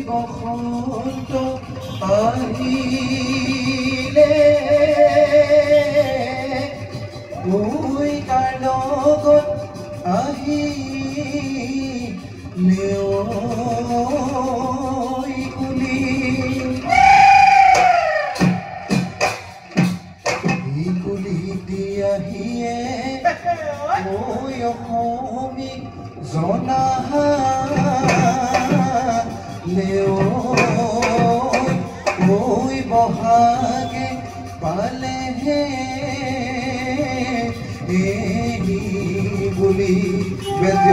বসন্ত আহিলে ওই কাৰ লগত আহিলে ঐ কুলি এই কুলিটি আহিয়ে ঐ অসমীক জনাহা ঐ বহাগে পালেহে এই বুলি বেজ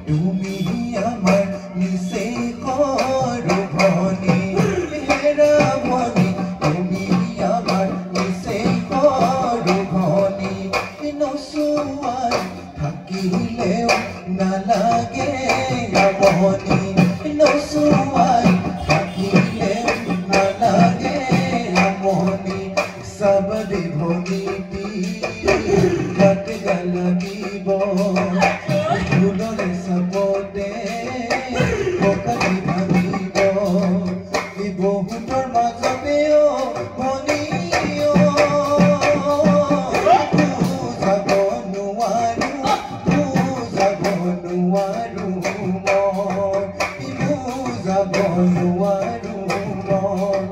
তুমি আমার নিচে করো ভনি হেরা ভনি তুমি আমার নিচে করো ভনি নচুয়াই থাকিলেও নালাগে আমনি নচুয়াই থাকিলেও নালাগে আমনি সবরে ভনিটি গাত লাগিব ফুলরে সপতে পকাটি ভাবিব এই বহুতৰ মাজতেও ভনিও বুজাব নোৱাৰো মই বুজাব নোৱাৰো মই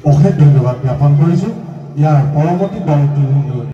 অশেষ ধন্যবাদ জ্ঞাপন কৰিছোঁ। ইয়াৰ পৰৱৰ্তী দলটো